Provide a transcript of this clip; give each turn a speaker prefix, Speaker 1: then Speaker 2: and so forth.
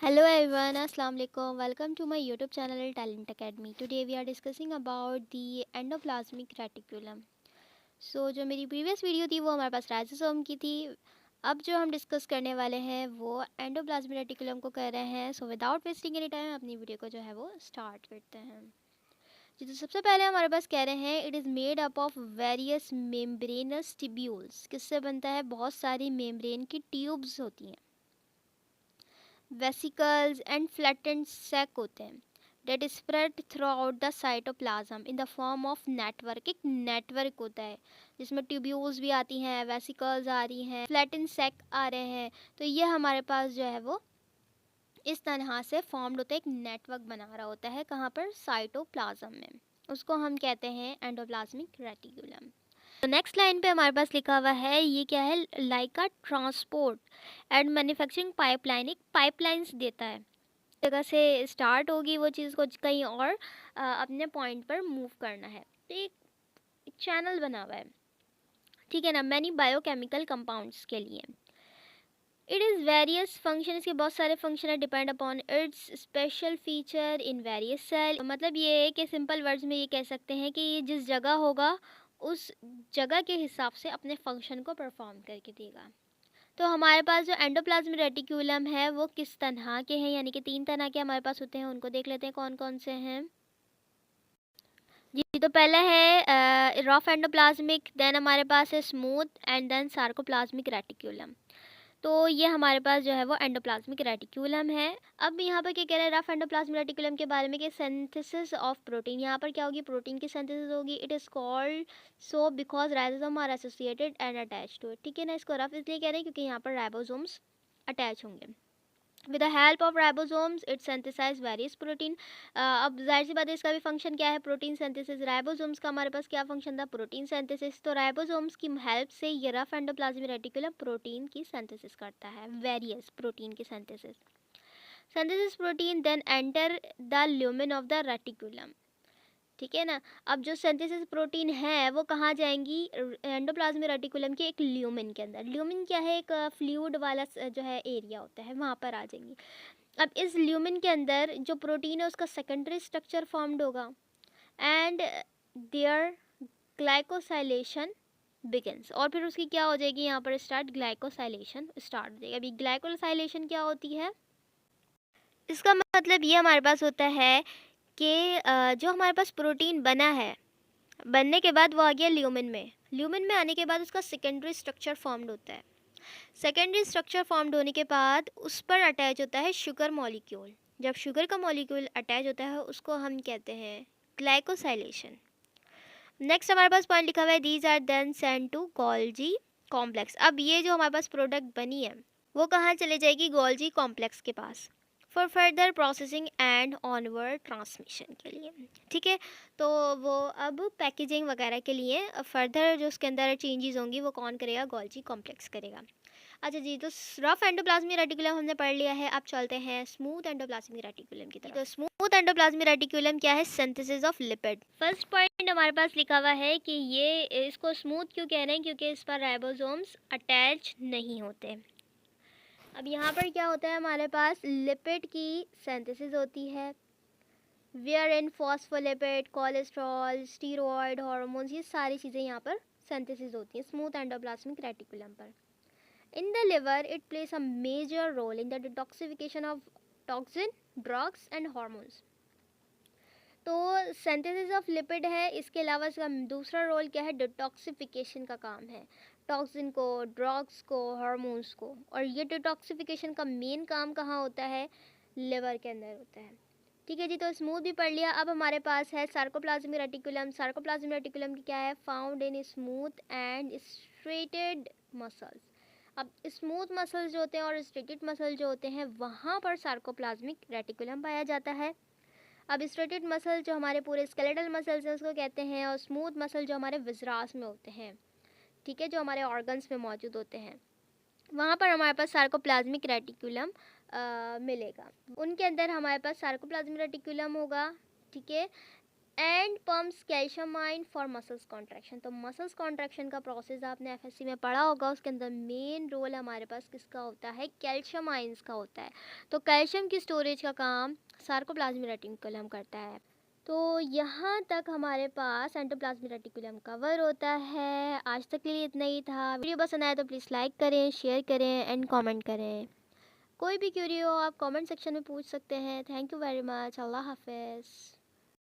Speaker 1: Hello everyone, Assalamu alaikum. Welcome to my YouTube channel Talent Academy. Today we are discussing about the endoplasmic reticulum. जो मेरी previous video थी वो हमारे पास राइजोसोम की थी. अब जो हम डिस्कस करने वाले हैं वो एंडोप्लाज्मिक रेटिकुलम को कर रहे हैं. So without wasting any time अपनी वीडियो को जो है वो स्टार्ट करते हैं. जी, तो सबसे पहले हमारे पास कह रहे हैं it is made up of various membranes tubules. किससे बनता है? बहुत सारी मेम्ब्रेन की ट्यूब्स होती हैं, वेसिकल्स एंड फ्लैटेंड सैक होते हैं that spread throughout the cytoplasm in the form of network. एक नेटवर्क होता है जिसमें ट्यूब्यूल्स भी आती हैं, वेसिकल्स आ रही हैं, फ्लैटेंड सैक आ रहे हैं. तो ये हमारे पास जो है वो इस तरह से फॉर्म्ड होता है, एक नेटवर्क बना रहा होता है. कहाँ पर? साइटोप्लाज्म में. उसको हम कहते हैं एंडोप्लाज्मिक रेटिकुलम. तो नेक्स्ट लाइन पे हमारे पास लिखा हुआ है ये क्या है? Like a transport and manufacturing pipeline. एक पाइपलाइंस देता है, जगह से स्टार्ट होगी वो चीज़ को कहीं और अपने पॉइंट पर मूव करना है. तो एक चैनल बना हुआ है, ठीक है ना, मैनी बायोकेमिकल कंपाउंड्स के लिए. इट इज़ वेरियस फंक्शन, इसके बहुत सारे फंक्शन है, depend upon its special feature in various cell. मतलब ये है कि सिंपल वर्ड्स में ये कह सकते हैं कि ये जिस जगह होगा उस जगह के हिसाब से अपने फंक्शन को परफॉर्म करके देगा. तो हमारे पास जो एंडोप्लाज्मिक रेटिकुलम है वो किस तरह के हैं, यानी कि 3 तरह के हमारे पास होते हैं. उनको देख लेते हैं कौन कौन से हैं. जी, तो पहला है रफ एंडोप्लाज्मिक, देन हमारे पास है smooth and then sarcoplasmic reticulum. तो ये हमारे पास जो है वो एंडोप्लाज्मिक रेटिकुलम है. अब यहाँ पर क्या कह रहा है रफ एंडोप्लाज्मिक रेटिकुलम के बारे में कि सिंथेसिस ऑफ प्रोटीन. यहाँ पर क्या होगी? प्रोटीन की सिंथेसिस होगी. It is called so because ribosome are associated and attach to it. ठीक है ना, इसको रफ इसलिए कह रहे हैं क्योंकि यहाँ पर राइबोसोम्स अटैच होंगे. With the help of ribosomes it synthesize various protein. अब जाहिर सी बात है इसका भी फंक्शन क्या है? Protein synthesis. राइबोसोम्स का हमारे पास क्या फंक्शन था? Protein synthesis. तो राइबोसोम्स की हेल्प से ये रफ एंडोप्लाज्मिक रेटिकुलम प्रोटीन की सिंथेसिस करता है, वेरियस प्रोटीन की synthesis. Synthesis protein then enter the lumen of the reticulum. ठीक है ना. अब जो सिंथेसिस प्रोटीन है वो कहाँ जाएंगी? एंडोप्लाज्मिक रेटिकुलम के एक ल्यूमेन के अंदर. ल्यूमेन क्या है? एक फ्लूइड वाला जो है एरिया होता है, वहाँ पर आ जाएंगी. अब इस ल्यूमेन के अंदर जो प्रोटीन है उसका सेकेंडरी स्ट्रक्चर फॉर्म्ड होगा एंड देयर ग्लाइकोसाइलेशन बिगिंस. और फिर उसकी क्या हो जाएगी? यहाँ पर स्टार्ट ग्लाइकोसाइलेशन स्टार्ट हो जाएगी. अभी ग्लाइकोसाइलेशन क्या होती है? इसका मतलब ये हमारे पास होता है कि जो हमारे पास प्रोटीन बना है, बनने के बाद वो आ गया ल्यूमेन में. ल्यूमेन में आने के बाद उसका सेकेंडरी स्ट्रक्चर फॉर्म्ड होता है. सेकेंडरी स्ट्रक्चर फॉर्म्ड होने के बाद उस पर अटैच होता है शुगर मॉलिक्यूल. जब शुगर का मॉलिक्यूल अटैच होता है उसको हम कहते हैं ग्लाइकोसाइलेशन. नेक्स्ट हमारे पास पॉइंट लिखा हुआ है these are then send to Golgi complex. अब ये जो हमारे पास प्रोडक्ट बनी है वो कहाँ चले जाएगी? गोल्जी कॉम्प्लेक्स के पास for further processing and onward transmission के लिए. ठीक है, तो वो अब पैकेजिंग वगैरह के लिए फर्दर जो उसके अंदर चेंजेस होंगी वो कौन करेगा? गोल्जी कॉम्प्लेक्स करेगा. अच्छा जी, तो रफ एंडोप्लाज्मिक रेटिकुलम हमने पढ़ लिया है. अब चलते हैं स्मूथ एंडोप्लाज्मिक रेटिकुलम की तरफ. तो स्मूथ एंडोप्लाज्मिक रेटिकुलम क्या है? Synthesis of lipid. First point हमारे पास लिखा हुआ है कि ये इसको स्मूथ क्यों कह रहे हैं? क्योंकि इस पर राइबोसोम्स अटैच नहीं होते. अब यहाँ पर क्या होता है? हमारे पास लिपिड की सिंथेसिस होती है, wherein phospholipid, cholesterol, steroid, hormones, ये सारी चीज़ें यहाँ पर सिंथेसिस होती हैं स्मूथ एंडोप्लाज्मिक रेटिकुलम पर. In the liver, it plays a major role in the detoxification of toxin, drugs and hormones. तो सिंथेसिस ऑफ लिपिड है, इसके अलावा इसका दूसरा रोल क्या है? डिटॉक्सिफिकेशन का काम है, टॉक्सिन को, ड्रग्स को, हार्मोन्स को. और ये डिटॉक्सिफिकेशन का मेन काम कहाँ होता है? लिवर के अंदर होता है. ठीक है जी, तो स्मूथ भी पढ़ लिया. अब हमारे पास है सार्कोप्लाज्मिक रेटिकुलम. सार्कोप्लाज्मिक रेटिकुलम की क्या है? Found in smooth and striated muscles. अब स्मूथ मसल्स जो होते हैं और स्ट्रेटेड मसल जो होते हैं वहाँ पर सार्कोप्लाज्मिक रेटिकुलम पाया जाता है. अब स्ट्रेटेड मसल जो हमारे पूरे स्केलेटल मसल्स हैं उसको कहते हैं, और स्मूथ मसल जो हमारे विजरास में होते हैं, ठीक है, जो हमारे ऑर्गन्स में मौजूद होते हैं, वहाँ पर हमारे पास सार्कोप्लाज्मिक रेटिकुलम मिलेगा. उनके अंदर हमारे पास सार्कोप्लाज्मिक रेटिकुलम होगा. ठीक है, and pumps calcium in for muscles contraction. तो मसल्स कॉन्ट्रैक्शन का प्रोसेस आपने एफएससी में पढ़ा होगा, उसके अंदर मेन रोल हमारे पास किसका होता है, कैल्शियमाइंस का होता है। तो कैल्शियम की स्टोरेज का काम सार्कोप्लाज्मिक रेटिकुलम करता है। तो यहाँ तक हमारे पास एंडोप्लाज्मिक रेटिकुलम कवर होता है। आज तक के लिए इतना ही था। वीडियो पसंद आया तो प्लीज़ लाइक करें, शेयर करें एंड कमेंट करें। कोई भी क्यूरी हो आप कमेंट सेक्शन में पूछ सकते हैं। Thank you very much. अल्लाह हाफिज़।